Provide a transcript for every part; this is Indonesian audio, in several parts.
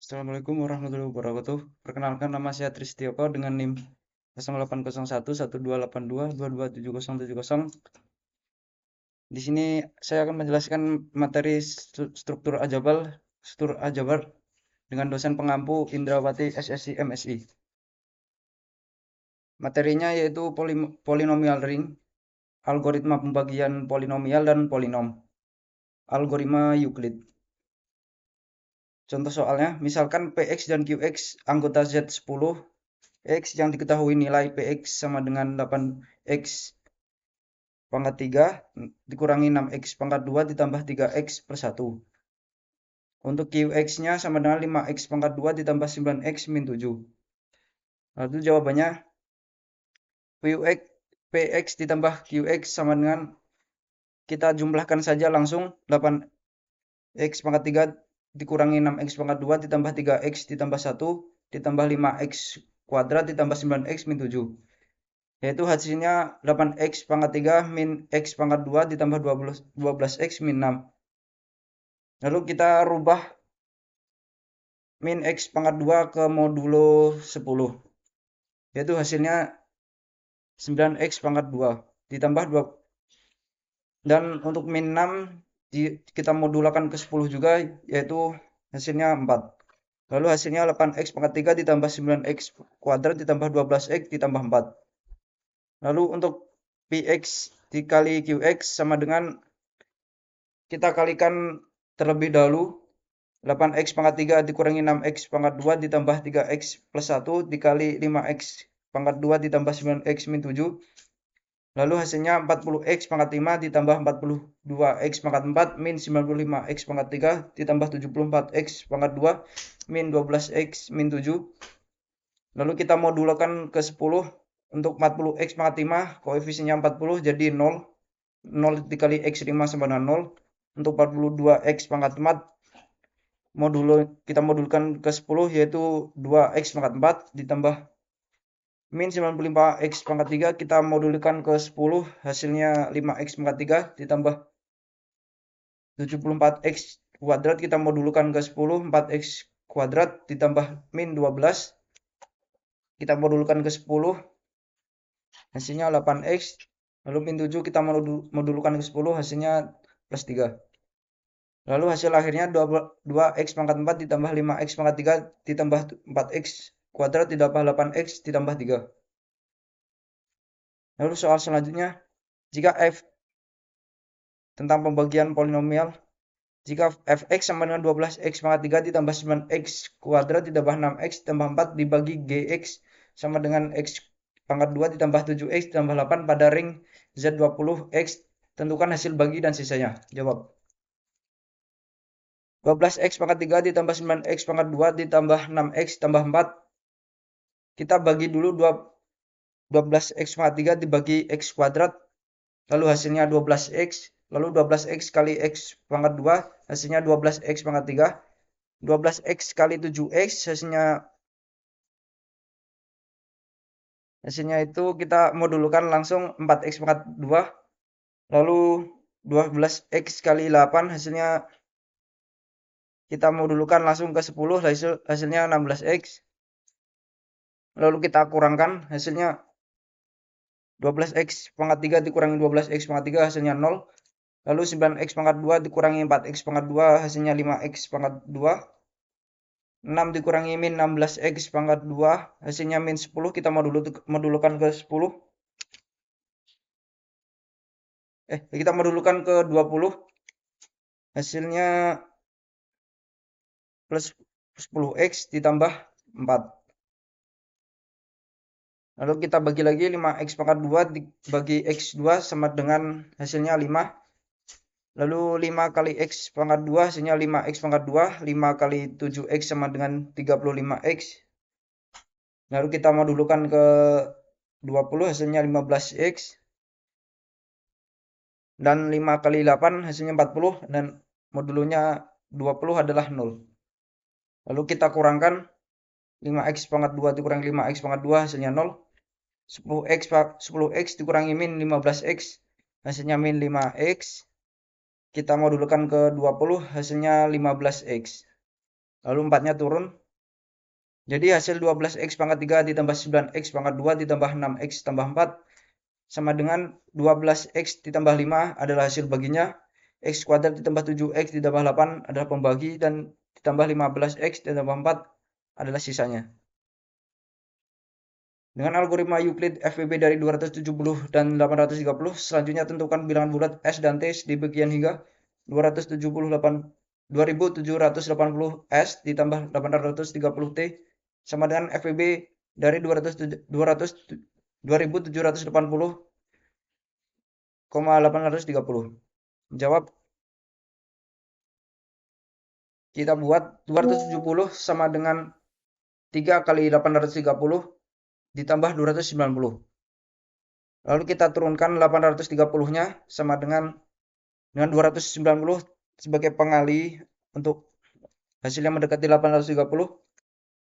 Assalamualaikum warahmatullahi wabarakatuh. Perkenalkan, nama saya Tristioko dengan NIM 0801 1282 227070. Di sini saya akan menjelaskan materi struktur aljabar dengan dosen pengampu Indrawati SSI MSI. Materinya yaitu polinomial ring, algoritma pembagian polinomial dan polinom, algoritma Euclid. Contoh soalnya, misalkan Px dan Qx anggota Z10, X yang diketahui nilai Px sama dengan 8x pangkat 3 dikurangi 6x pangkat 2 ditambah 3x per 1. Untuk Qx-nya sama dengan 5x pangkat 2 ditambah 9x min 7. Lalu jawabannya Px ditambah Qx sama dengan, kita jumlahkan saja langsung, 8x pangkat 3 dikurangi 6x pangkat 2 ditambah 3x ditambah 1 ditambah 5x kuadrat ditambah 9x min 7. Yaitu hasilnya 8x pangkat 3 min x pangkat 2 ditambah 12x min 6. Lalu kita rubah min x pangkat 2 ke modulo 10. Yaitu hasilnya 9x pangkat 2 ditambah 2. Dan untuk min 6 kita modulkan ke 10 juga, yaitu hasilnya 4. Lalu hasilnya 8x pangkat 3 ditambah 9x kuadrat ditambah 12x ditambah 4. Lalu untuk Px dikali Qx sama dengan, kita kalikan terlebih dahulu 8x pangkat 3 dikurangi 6x pangkat 2 ditambah 3x plus 1 dikali 5x pangkat 2 ditambah 9x min 7. Lalu hasilnya 40x pangkat 5 ditambah 42x pangkat 4 min 95x pangkat 3 ditambah 74x pangkat 2 min 12x min 7. Lalu kita modulkan ke 10. Untuk 40x pangkat 5 koefisiennya 40 jadi 0. 0 dikali x 5 sama dengan 0. Untuk 42x pangkat 4 kita modulkan ke 10, yaitu 2x pangkat 4 ditambah min 95x pangkat 3 kita modulkan ke 10, hasilnya 5x pangkat 3 ditambah 74x kuadrat kita modulkan ke 10, 4x kuadrat ditambah min 12 kita modulkan ke 10, hasilnya 8x. Lalu min 7 kita modulkan ke 10, hasilnya plus 3. Lalu hasil akhirnya 2x pangkat 4 ditambah 5x pangkat 3 ditambah 4x kuadrat ditambah 8x ditambah 3. Lalu soal selanjutnya, jika f tentang pembagian polinomial, jika fx sama dengan 12x pangkat 3 ditambah 9x kuadrat ditambah 6x ditambah 4 dibagi gx sama dengan x pangkat 2 ditambah 7x ditambah 8 pada ring Z20x, tentukan hasil bagi dan sisanya. Jawab. 12x pangkat 3 ditambah 9x pangkat 2 ditambah 6x tambah 4. Kita bagi dulu 12x pangkat 3 dibagi x kuadrat. Lalu hasilnya 12x. Lalu 12x kali x pangkat 2 hasilnya 12x pangkat 3. 12x kali 7x hasilnya itu kita modulkan langsung 4x pangkat 2. Lalu 12x kali 8 hasilnya kita modulkan langsung ke 10, hasilnya 16x. Lalu kita kurangkan, hasilnya 12x pangkat 3 dikurangi 12x pangkat 3 hasilnya 0. Lalu 9x pangkat 2 dikurangi 4x pangkat 2 hasilnya 5x pangkat 2. 6 dikurangi min 16x pangkat 2 hasilnya min 10, kita modulkan ke 10. Kita modulkan ke 20. Hasilnya plus 10x ditambah 4. Lalu kita bagi lagi 5x pangkat 2 dibagi x2 sama dengan hasilnya 5. Lalu 5 kali x pangkat 2 hasilnya 5x pangkat 2. 5 kali 7x sama dengan 35x. Lalu kita modulkan ke 20 hasilnya 15x. Dan 5 kali 8 hasilnya 40 dan modulnya 20 adalah 0. Lalu kita kurangkan 5x pangkat 2 dikurangi 5x pangkat 2 hasilnya 0. 10x dikurangi min 15x hasilnya min 5x. Kita modulkan ke 20 hasilnya 15x. Lalu 4-nya turun. Jadi hasil 12x pangkat 3 ditambah 9x pangkat 2 ditambah 6x tambah 4 sama dengan 12x ditambah 5 adalah hasil baginya. X kuadrat ditambah 7x ditambah 8 adalah pembagi dan ditambah 15x ditambah 4 adalah sisanya. Dengan algoritma Euclid FPB dari 270 dan 830, selanjutnya tentukan bilangan bulat S dan T di bagian hingga 2780 S ditambah 830 T sama dengan FPB dari 2780,830. Jawab. Kita buat 270 sama dengan 3 kali 830 ditambah 290. Lalu kita turunkan 830-nya sama dengan 290 sebagai pengali untuk hasil yang mendekati 830,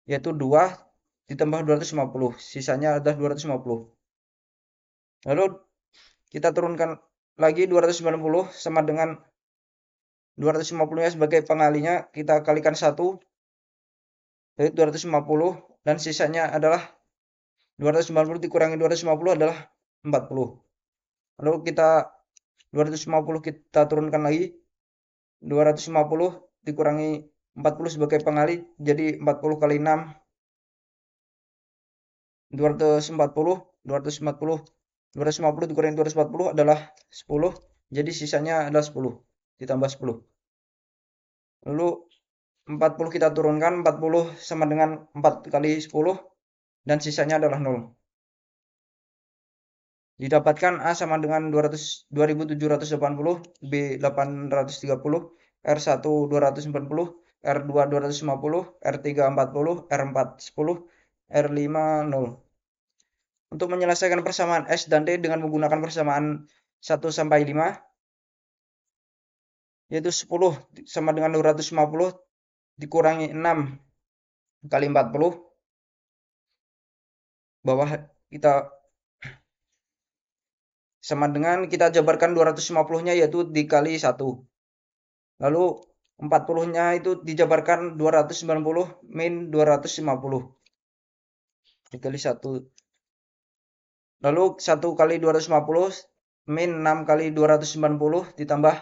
yaitu 2 ditambah 250. Sisanya adalah 250. Lalu kita turunkan lagi 290 sama dengan 250-nya sebagai pengalinya, kita kalikan 1, yaitu 250, dan sisanya adalah 290 dikurangi 250 adalah 40. Lalu 250 kita turunkan lagi, 250 dikurangi 40 sebagai pengali, jadi 40 kali 6, 250 dikurangi 240 adalah 10, jadi sisanya adalah 10, ditambah 10. Lalu 40 kita turunkan, 40 sama dengan 4 kali 10, dan sisanya adalah 0. Didapatkan A sama dengan 2780, B 830, R1 240, R2 250, R3 40, R4 10, R5 0. Untuk menyelesaikan persamaan S dan T dengan menggunakan persamaan 1 sampai 5, yaitu 10 sama dengan 250 dikurangi 6 kali 40. Bawah kita sama dengan kita jabarkan 250-nya yaitu dikali 1. Lalu 40-nya itu dijabarkan 290 min 250 dikali 1. Lalu 1 kali 250 min 6 kali 290 ditambah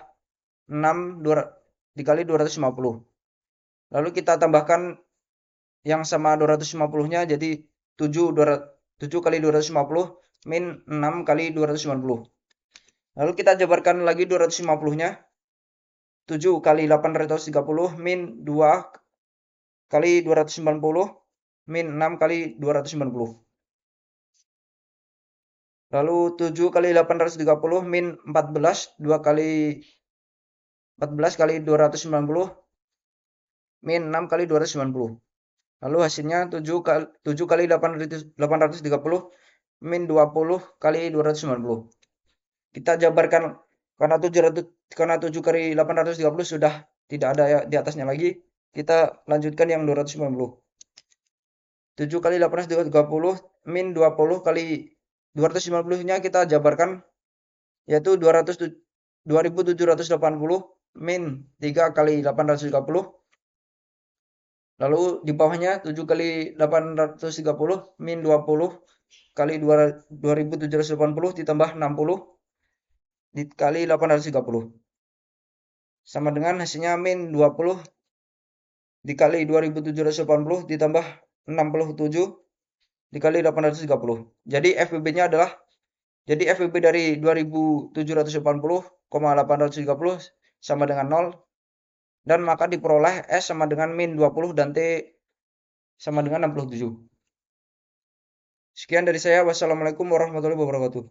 6 dikali 250. Lalu kita tambahkan yang sama 250-nya, jadi 7 kali 250 min 6 kali 290. Lalu kita jabarkan lagi 250-nya. 7 kali 830 min 2 kali 290 min 6 kali 290. Lalu 7 kali 830 min 14, 2 kali 14 kali 290 min 6 kali 290. Lalu hasilnya 7 kali 830 min 20 kali 290. Kita jabarkan karena 7 kali 830 sudah tidak ada di atasnya lagi. Kita lanjutkan yang 290. 7 kali 830 min 20 kali 290-nya kita jabarkan, yaitu 2780 min 3 kali 830. Lalu di bawahnya 7 kali 830 min 20 kali 2780 ditambah 60 dikali 830. Sama dengan hasilnya min 20 dikali 2780 ditambah 67 dikali 830. Jadi FPB-nya adalah, FPB dari 2780,830 sama dengan 0, dan maka diperoleh S sama dengan min 20 dan T sama dengan 67. Sekian dari saya. Wassalamualaikum warahmatullahi wabarakatuh.